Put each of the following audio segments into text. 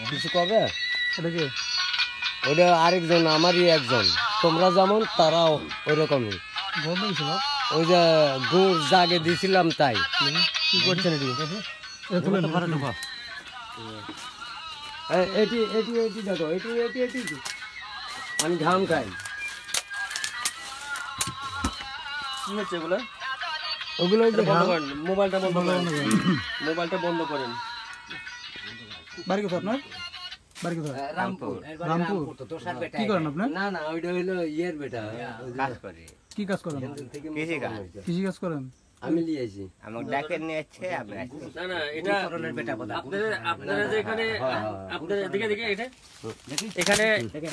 কিছু করবে এটা কি ওটা আরেকজন আমারই একজন তোমরা যেমন তারাও ওই রকমই বন্ধ হয়েছে বাপ ওই যে গুড় জাগে দিছিলাম তাই কি করছেন এটি এটি এটি এটি দেখো এটি এটি এটি আমি ঘাম খাই কি হচ্ছে এগুলো ওগুলো ওই যে বন্ধ ঘাম করেন মোবাইলটা বন্ধ করেন মোবাইলটা বন্ধ করেন বাড়ি কোথায় আপনার বাড়ি কোথায় রামপুর রামপুর কি করেন আপনার না না ওইটা হইলো ইয়ের বেটা কাজ করে কি কাজ করেন কৃষি কাজ কৃষি কাজ করেন আমি লিয়েছি আমাকে ডাকে নিয়ে যাচ্ছে আমি আসছি। না না এটা আপনারা আপনারা যে এখানে আপনারা দিকে দিকে এটা এখানে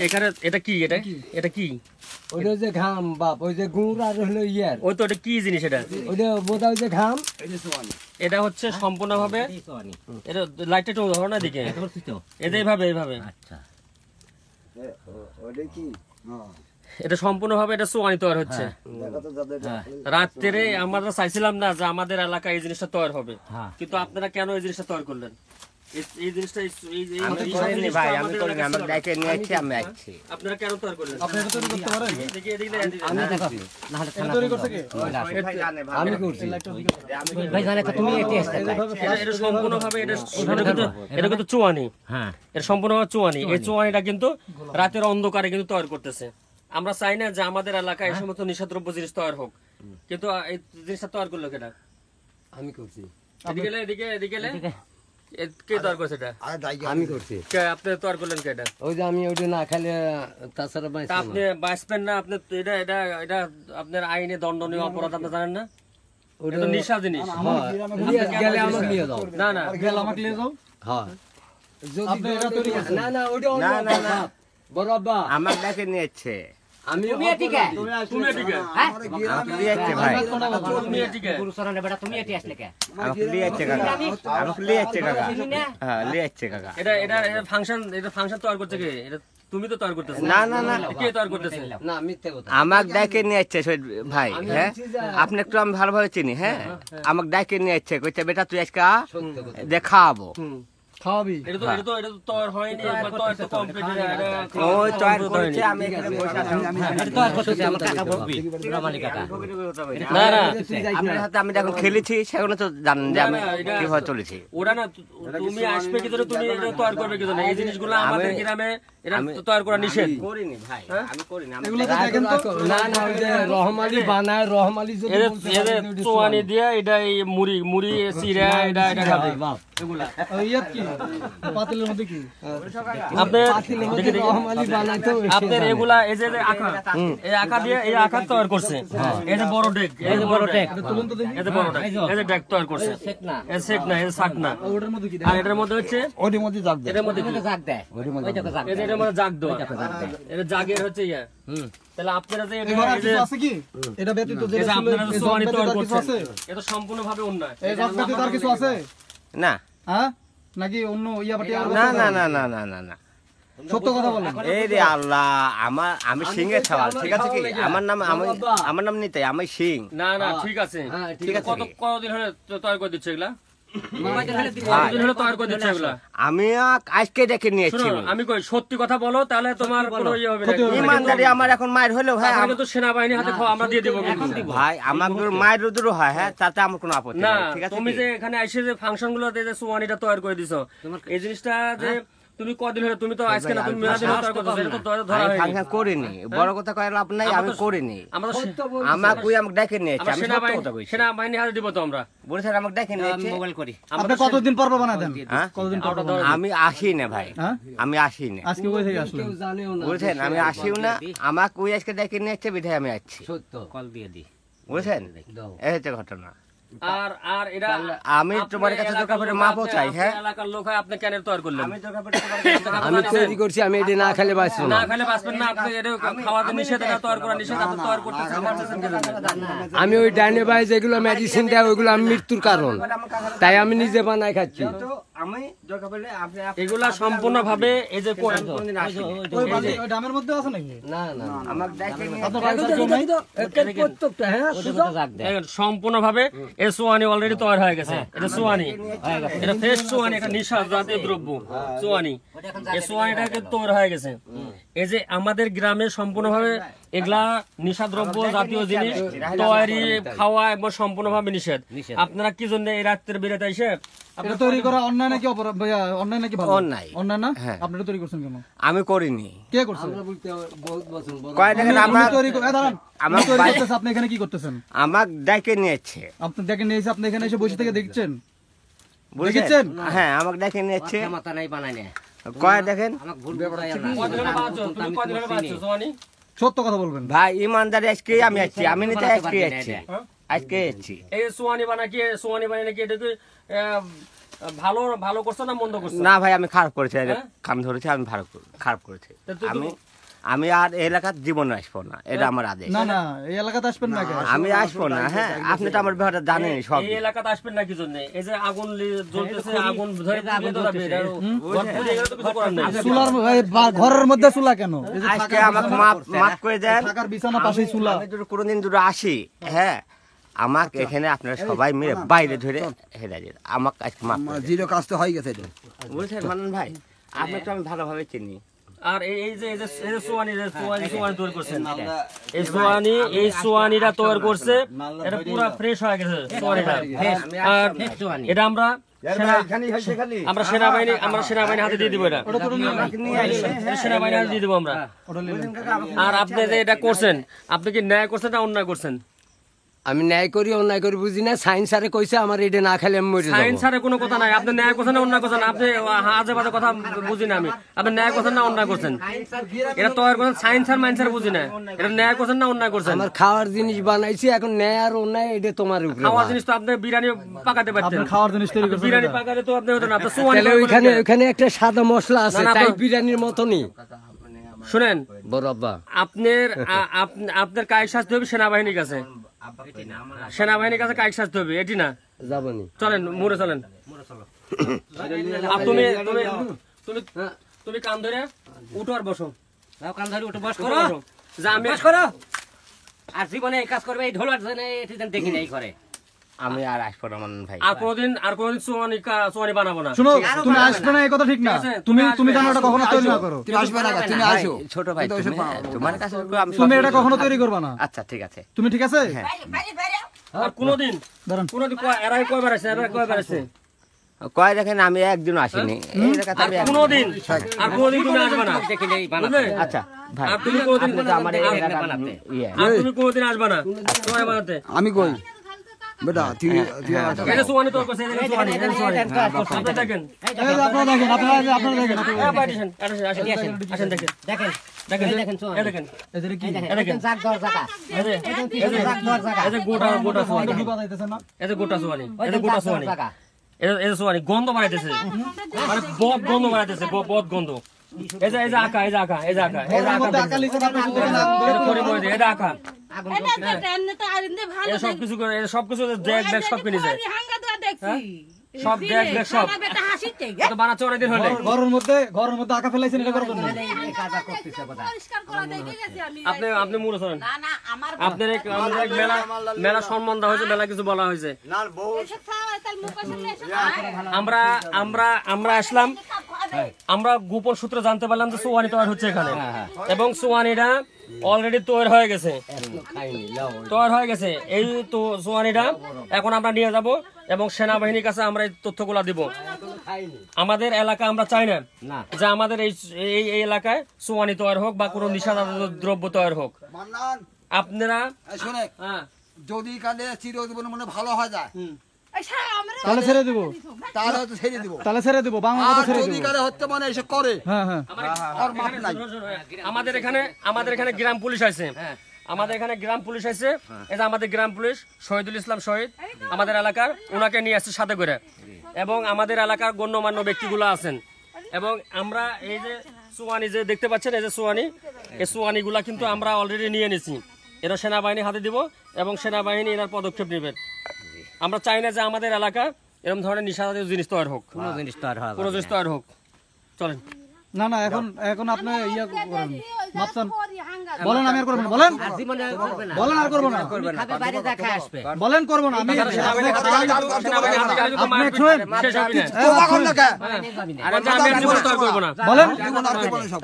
এখানে এটা কি এটা এটা কি ওইটা যে ঘাম বাপ ওই যে গুড় আর হলো ইয়ার ওই তো এটা কি জিনিস এটা ওইটা বোধহয় যে ঘাম এটা হচ্ছে সম্পূর্ণভাবে এটা লাইটটা একটু ধরো না দিকে এটা এইভাবে এইভাবে এটা সম্পূর্ণভাবে এটা সোয়ানি তৈরি হচ্ছে রাত্রে আমরা চাইছিলাম না যে আমাদের এলাকায় এই জিনিসটা তৈরি হবে কিন্তু আপনারা কেন এই জিনিসটা তৈরি করলেন এই জিনিসটা আমি করিনি ভাই আমি করিনি আমাকে ডাকে নিয়ে যাচ্ছে আমি আসছি আপনারা কেন তৈরি করলেন আপনি এটা তৈরি করতে পারেন এদিকে এদিকে আমি দেখছি এটা তৈরি করতে কে ভাই জানে ভাই আমি করছি এটা সম্পূর্ণভাবে এটা কিন্তু চুয়ানি এটা সম্পূর্ণভাবে চুয়ানি এই চুয়ানিটা কিন্তু রাতের অন্ধকারে কিন্তু তৈরি করতেছে আমরা চাই না যে আমাদের এলাকায় এই সমস্ত নিষেধদ্রব্য জিনিস তৈরি হোক কিন্তু এই জিনিসটা তৈরি করলো কেটা আমি করছি এদিকে এদিকে এদিকে কে তৈরি করছে এটা আমি করছি কে আপনি তৈরি করলেন কে এটা ওই যে আমি ওইটা না খাইলে তাছাড়া তা আপনি বাঁচবেন না আপনি এটা এটা এটা আপনার আইনে দণ্ডনীয় অপরাধ আপনি জানেন না ওটা তো নিশা জিনিস গেলে আমাকে নিয়ে যাও না না গেল আমাকে নিয়ে যাও হ্যাঁ আপনি এটা তৈরি করছেন না না ওইটা না, না, না। বড় আব্বা আমাকে ডাকে নিয়ে যাচ্ছে আমি তুমি এদিকে আমাকে নিয়ে যাচ্ছে ভাই তুমি এদিকে আমাকে নিয়ে যাচ্ছে কাকা আমাকে নিয়ে যাচ্ছে কাকা হ্যাঁ নিয়ে যাচ্ছে কাকা এটা ফাংশন তৈরি করছে কে এটা তুমি তো তৈরি করতেছ না না না কে তৈরি করতেছে না মিথ্যে কথা আমাকে ডাকে নিয়ে যাচ্ছে শহীদ ভাই হ্যাঁ আপনি একটু আমি ভালোভাবে চিনি হ্যাঁ আমাকে ডাকে নিয়ে যাচ্ছে কইতে বেটা তুই আজকে সত্য কথা দেখাবো খাওয়াবি এটা তো তৈরি হয়নি একবার তৈরি তো কমপ্লিট ওই তৈরি করেছে আমি এখানে বসে আছি না না আপনার সাথে আমি যখন খেলেছি সেগুলো তো জানেন যে আমি কিভাবে চলেছি ওরা না তুমি আসবে কি ধরে তুমি এটা তৈরি করবে কি ধরে এই জিনিসগুলো আমাদের গ্রামে এটা তৈরি করা নিষেধ করিনি ভাই আমি করিনি আমি এগুলো তো দেখেন তো না না ওই যে রহমালি বানায় রহমালি যদি বলতে পারে এদের ওইটা চোয়ানি দিয়ে এটা এই মুড়ি চিরা এটা খাবে বাপ ইয়াত কি পাতিলের মধ্যে কি আপনার পাতিলের মধ্যে রহমালি বানাইতো আপনার এগুলা এই যে আঁকা এই আঁকা দিয়ে এই আঁকা তৈরি করছে এই যে বড় ডেক এই যে বড় ডেক তুলুন তো দেখি এই যে বড় ডেক এই যে ডেক তৈরি করছে এই শেক না এই শাক না ওটার মধ্যে কি আর এটার মধ্যে হচ্ছে ওটার মধ্যে জাগ দেয় এটার মধ্যে জাগ দেয় এই যে এটার মধ্যে জাগ দেয় এটা জাগের হচ্ছে ইয়া তাহলে আপনারা যে এটা এবার আর এই যে কিছু আছে কি এটা ব্যতীত এই যেটা যে ছিল আপনারা যে এই সোয়ানি জব তৈরি ব্যতীত আর কিছু করছেন আছে এটা সম্পূর্ণভাবে অন্যায় এই জব ব্যতীত আর কিছু আছে না হ্যাঁ নাকি অন্য ইয়া বাটি আর না না না না না না না সত্য কথা বলেন এই রে আল্লাহ আমি সিংহের সওয়াল ঠিক আছে কি আমার নাম নিতে আমি সিং না না ঠিক আছে হ্যাঁ ঠিক আছে কতদিন হলে তৈরি করে দিচ্ছে এগুলা কতদিন হলে তৈরি করে দিচ্ছে এগুলা আমি আজকে দেখে নিয়েছি শোনো, আমি কই সত্যি কথা বলো তাহলে তোমার কোনো ইয়ে হবে না ইমানদারি আমার এখন মায়ের হলেও ভাই আমাকে তো সেনাবাহিনী হাতে খাওয়া আমরা দিয়ে দেবো কিন্তু। ভাই আমার মায়ের রুদ্র হয় হ্যাঁ তাতে আমার কোনো আপত্তি না নেই ঠিক আছে তুমি কি? যে এখানে এসে যে ফাংশন গুলোতে যে সোয়ানিটা তৈরি করে দিছো এই জিনিসটা যে তুমি কদিন হলে তুমি তো আজকে না তুমি মেলাদিন তৈরি করতেছো এটা তো ধরা আমি হয়নি ফাংশন করিনি বড় কথা কয় লাভ নাই আমি করিনি আমরা আমাকে ডেকে নিয়েছি আমি সত্য কথা কইছি সেনাবাহিনী হাতে দিব তো আমরা বলেছেন আমাকে ডেকে নিয়েছি মোবাইল করি আপনি কতদিন পর পর বানায় দেন হ্যাঁ? কতদিন পর পর বানায়? আমি আসি না ভাই হ্যাঁ আমি আসি না আজকে কই থেকে আসলেন কেউ জানেও না বুঝছেন আমি আসিও না আমাকে ওই আজকে ডেকে নিয়েছে বিধায় আমি আসছি সত্য বুঝছেন দাও এই হচ্ছে ঘটনা আর আর এটা আমি তোমার কাছে দরকার পড়ে মাপও চাই হ্যাঁ এলাকার লোক হয় আপনি কেন তৈরি করলেন আমি দরকার পড়ে তোমার কাছে আমি তৈরি করছি আমি এটা না খেলে বাঁচবো না না খাইলে বাঁচবেন না আপনি এটা খাওয়াতে নিষেধ এটা তৈরি করা নিষেধ আপনি তৈরি করতেছেন পারতেছেন কি জন্য? আমি ওই ডাইনে বাই যেগুলো মেডিসিন দেয় ওইগুলো আমি মৃত্যুর কারণ তাই আমি নিজে বানাই খাচ্ছি আমি দরকার পড়লে আপনি এগুলা সম্পূর্ণভাবে এই যে ওই ড্রামের মধ্যে আছে নাকি? না না আমার ডাইকে নিয়ে আপনার পয়সা কেউ নাই? সম্পূর্ণভাবে এই সোয়ানি অলরেডি তৈরি হয়ে গেছে। এটা সোয়ানি, এটা ফ্রেশ সোয়ানি, এটা নিশা জাতীয় দ্রব্য সোয়ানি। এই সোয়ানিটা কিন্তু তৈরি হয়ে গেছে। এই যে আমাদের গ্রামে সম্পূর্ণভাবে এগুলা নিশা দ্রব্য জাতীয় জিনিস তৈরি খাওয়া এবং সম্পূর্ণভাবে নিষেধ। আপনারা কি জন্য এই রাত্রের বেরোতে এসে এটা তৈরি করা অন্যায় নাকি অপরাধ? ভাইয়া অন্যায় নাকি ভালো? অন্যায়। অন্যায় না? হ্যাঁ। আপনি এটা তৈরি করছেন কেন? আমি করিনি। কে করছে? বহুত বছর বড় কয় দেখেন উনি আমার তৈরি করে- দাঁড়ান। আমার উনি তৈরি ভাই- করতেছে, আপনি এখানে কি করতেছেন? আমার ডাইকে নিয়েছে আপনি দেখেন নিয়েছে, আপনি এখানে এসে বসে থেকে দেখছেন? বুঝছেন? দেখেছেন? হ্যাঁ আমাকে ডাইকে নিয়েছে। মাথা নাই বানাই না কয় দেখেন আমাকে ভুল বুঝাইয়া না কয়দিন হলো বাঁচছো? তুমি কয়দিন হলো বাঁচছো সোয়ানি? সত্য কথা বলবেন। ভাই ইমানদারি আজকে আমি আসছি, আমি নিতে আজকে আসছি, আজকে আসছি। এই সোয়ানি বানাকি সোয়ানি বানাই নাকি এটা কি ভালো ভালো করছো না মন্দ করছো? না ভাই আমি খারাপ করেছি, হ্যাঁ? কাম ধরেছি, আমি খারাপ করেছি। তা তুই- আমি আর এই এলাকার জীবনে আসবো না, এটা আমার আদেশ। না না, এই এলাকাতে আসবেন না কেন? আমি আসবো না। হ্যাঁ আপনি তো আমার ব্যাপারটা জানেন সব। এই এলাকাতে আসবেন না কি জন্য? এই যে আগুন জ্বলতেছে, আগুন ধরে পুড়িয়ে তো যাবে, এটা ঘর পুড়িয়ে গেলে তো কিছু করার নাই। চুলার ঘরের মধ্যে চুলা কেন? এই যে আজকে আমাকে মাফ করে দেন। থাকার বিছানা পাশেই চুলা। আমি যদি কোনোদিন দুটো আসি, হ্যাঁ আমাকে এখানে আপনারা সবাই মিলে বাইরে ধরে হেরা দিন, আমাকে আজকে মাফ করে দেন। জিরো কাজ তো হয়ে গেছে এটা। বুঝছেন মানন ভাই, আপনি তো আমি ভালোভাবে চিনি। আর এই যে সোয়ানি তৈরি করছেন, এই সোয়ানিটা তৈরি করছে, এটা পুরো ফ্রেশ হয়ে গেছে সোয়ানিটা। আর এটা আমরা সেনাবাহিনী হাতে দিয়ে দিব, এটা সেনাবাহিনী হাতে দিয়ে দিব আমরা। আর আপনি যে এটা করছেন, আপনি কি ন্যায় করছেন না অন্যায় করছেন? আমি ন্যায় করি অন্যায় করি বুঝি না। সায়েন্স স্যারে কইছে আমার এটা না খেলে আমি মরে যাবো। সায়েন্স স্যারের কোনো কথা নাই। আপনি ন্যায় করছেন না অন্যায় করছেন? আপনি আজে বাজে কথা বুঝি না আমি। আপনি ন্যায় করছেন না অন্যায় করছেন? এটা তৈরি করছেন সায়েন্স আর মাইন্স আর বুঝি না। এটা ন্যায় করছেন না অন্যায় করছেন? আমার খাওয়ার জিনিস বানাইছি, এখন ন্যায় আর অন্যায় এটা তোমার উপরে। খাওয়ার জিনিস তো আপনি বিরিয়ানি পাকাতে পারতেন। আপনি খাওয়ার জিনিস তৈরি করছেন। বিরিয়ানি পাকাতে তো আপনি হতো না। আপনি সোয়ানি তাহলে ওইখানে একটা সাদা মশলা আছে, না, না, তাই আপনার- বিরিয়ানির মতনই। শুনেন, বরাব্বা আপনার কায়িক শাস্তি হবে সেনাবাহিনীর কাছে। সেনাবাহিনীর কাছে কায়িক শাস্তি হবে, এটি না। যাবনি। চলেন মোড়ে চলেন। আর তুমি কান ধরে উঠো আর বসো। কান ধরে উঠে বস করো বসো। যা আমি বস করো আর জীবনে এই কাজ করবে এই ঢোলার জন্য এটি যেন দেখি নাই করে আমি আর আসবো না মানন ভাই। আর কোনদিন সোয়ানি বানাবো না। শুনো, তুমি আসবে না এই কথা ঠিক না। ঠিক আছে, তুমি তুমি তুমি আসবে। জানো এটা কখনো তৈরি না করো। তুমি আসবে না, তুমি ভাই, আসো। ছোট ভাই তুমি, তোমার কাছে আমি তুমি সব- এটা কখনো তৈরি করবে না। আচ্ছা ঠিক আছে। তুমি ঠিক আছে? আর কোনদিন দাঁড়ান। এরা কয়বার আছে? কয় দেখেন আমি একদিনও আসিনি এই এলাকাতে, আর আমি একদিন- কোনদিন তুমি আসবে না। দেখি নাই বানাতে বুঝলে? আচ্ছা ভাই, আর তুমি কোনদিন আপনি তো আমার এই এলাকার বানাতে। ইয়ে। আর তুমি কোনদিন আসবে না সোয়ানি বানাতে। আমি কই বেটা তুই তুই আসো। এটা সোয়ানি তোর কাছে, এটা সোয়ানি। আপনি দেখেন। এই যে আপনারা দেখেন, আপনারা দেখেন। আসেন দেখেন। দেখেন দেখেন দেখেন সোয়ানি। এই দেখেন। এই যে কি? এই দেখেন। জাগ দর জায়গা এই যে গোটা সোয়ানি। কি বানাইতেছে না? এই যে গোটা সোয়ানি। এই যে গোটা সোয়ানি। জায়গা এই যে সোয়ানি গন্ধ বানাইতেছে। মানে বদ গন্ধ বানাইতেছে, বদ গন্ধ। এই যে আঁকা। ঘরের মধ্যে আকালি আছে, আপনি শুধু দেখেন, এই যে আঁকা। আগুন সবকিছু দেখ সব কিনে যায়। সব দেখ সব। এটা বানাচ্ছে অনেকদিন হলে। ঘরের মধ্যে আঁকা ফেলাইছেন এটা করবেন না। এই কাজটা করতেছে কথা আপনি মুড়ে চলেন। আপনার আমাদের এক মেলা সম্মান দেওয়া হয়েছে, মেলা কিছু বলা হয়েছে। আমরা আসলাম, আমরা গোপন সূত্রে জানতে পারলাম যে সোয়ানি তৈরি হচ্ছে এখানে, এবং সোয়ানিটা অলরেডি তৈরি হয়ে গেছে। এই তো সোয়ানিটা এখন আমরা নিয়ে যাব এবং সেনাবাহিনীর কাছে আমরা এই তথ্যগুলা দিব। আমাদের এলাকা আমরা চাই না যে আমাদের এই এলাকায় সোয়ানি তৈরি হোক বা কোনো নিশাজাতীয় দ্রব্য তৈরি হোক। মান্নান আপনারা এই শোনে, হ্যাঁ, যদি কালে চিরজীবন মনে ভালো হয়ে যায় তাহলে ছেড়ে দিব, তাহলে হয়তো ছেড়ে দিব। বাংলা কথা আর ছেড়ে যদি দিব। কালে হত্যা মানে এসে করে হ্যাঁ হ্যাঁ। আর মাপ নাই। আমাদের এখানে গ্রাম পুলিশ আছে। এই যে আমাদের গ্রাম পুলিশ শহীদুল ইসলাম শহীদ আমাদের এলাকার, ওনাকে নিয়ে আসছে সাথে করে, এবং আমাদের এলাকার গণ্যমান্য ব্যক্তিগুলো আছেন। এবং আমরা এই যে সোয়ানি যে দেখতে পাচ্ছেন, এই যে সোয়ানি, এই সোয়ানিগুলা কিন্তু আমরা অলরেডি নিয়ে নিছি। এরা সেনাবাহিনী হাতে দিব এবং সেনাবাহিনী এনার পদক্ষেপ নেবেন। আমরা চাই না যে আমাদের এলাকা এরকম ধরনের নিশা জাতীয় জিনিস তৈরি হোক, কোনো জিনিস তো আর হয় কোনো জিনিস তৈরি হোক। চলেন না না এখন আপনি ইয়া করেন মাপসান বলেন আমি আর করব না বলেন আর জীবনে করবে না বলেন আর করব না খাবে বাইরে যা খায় আসবে বলেন করব না আমি আপনি শুনেন শেষ হবে না। তোবা কর না কে আর আমি আর জীবন তৈরি করবো না। বলেন জীবন আর জীবন সব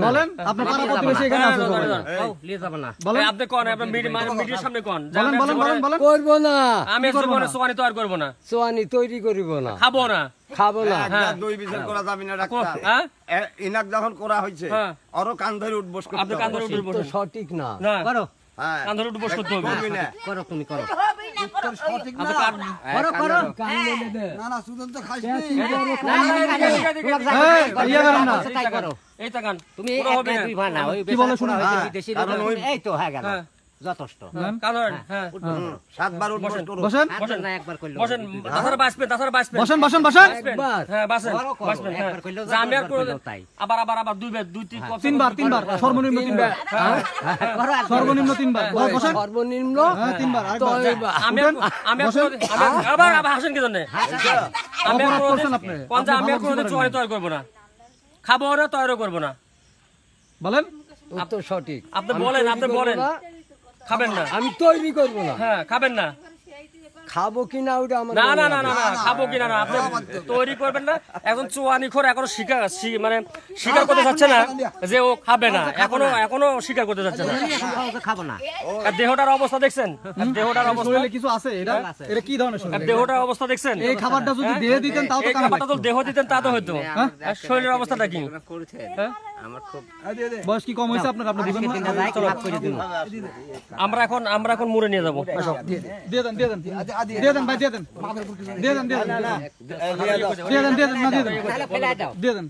বলেন আপনি পাড়া প্রতিবেশী এখানে আছে সবাই। ও লিয়ে যাবে না বলেন আপনি কোন আপনি মিডিয়ার সামনে কোন যে বলেন আমি বলেন বলেন বলেন করবো না, আমি জীবনে সোয়ানি তৈরি করবো না, চোয়ানি তৈরি করিব না, খাবো না। খাবো না। হ্যাঁ দুই বিচার করা যাবে না ডাক্তার হ্যাঁ ইনাক যখন করা হয়েছে হ্যাঁ। আরো কান ধরে উঠবস করতে আপনি কান ধরে উঠে তো বসুন সঠিক না। না, করো হ্যাঁ কান ধরে উঠে বসে করতে হবে। করবি না করো তুমি করো সঠিক না আপনি কান করো করো না না সুদন তো খাইস না, না, এই ইয়া করেন না তাই করো এই তাকান তুমি কোনো হবে না। দুই ভাই না ওই কি বলে শুনুন? বিদেশি এই তো হয়ে গেল হ্যাঁ। যথেষ্ট কান ধরেন, হ্যাঁ সাতবার উঠবস করো বসেন বসেন না একবার কইলো বসেন, তাছাড়া বাঁচবেন, তাছাড়া বাঁচবেন। বসেন বসেন বসেন একবার হ্যাঁ বাঁচেন, করো, করো, বাঁচবেন, হ্যাঁ। একবার করলেও যে আমি আর একবার করে করলেও তাই। আবার দুইবার, দুই তিন তিনবার সর্বনিম্ন তিনবার করো আর সর্বনিম্ন তিনবার বসেন সর্বনিম্ন হ্যাঁ তিনবার আরেকবার তয়বা। আমি আবার হাসেন কি জন্য? আমি অপরাধ করছেন আপনি। আমি আর কোনোদিন চুয়ানি তৈরি করবো না, খাবো না, তৈরি করবো না। বলেন উত্তর সঠিক। আপনি বলেন, আপনি বলেন খাবেন না, আমি তৈরি করব না, হ্যাঁ খাবেন না। খাবো কিনা ওটা আমার না না না না না খাবো কিনা না, আপনি তৈরি করবেন না। এখন চুয়ানি খোর এখনো মানে স্বীকার করতে যাচ্ছে না যে ও খাবে না, এখনো স্বীকার করতে যাচ্ছে না। খাবো না আর দেহটার অবস্থা দেখছেন, আর দেহটার অবস্থা, শরীরে কিছু আছে এটা এটা কি ধরনের শরীর আর দেহটার অবস্থা দেখছেন। এই খাবারটা যদি দেহে দিতেন তাও তো এই কাম খাবারটা তো দেহ দিতেন তা তো হইতো। আর শরীরের অবস্থাটা কি? করেছে হ্যাঁ? আমার খুব বয়স কি কম হয়েছে আপনার আপনি দিবেন না? তিনটা যাই মাফ করে দিন আমরা এখন মুড়ে নিয়ে যাবো। আসো। দিয়ে দেন ভাই দিয়ে দেন না দিয়ে দেন তাহলে ফেলে দাও দিয়ে দেন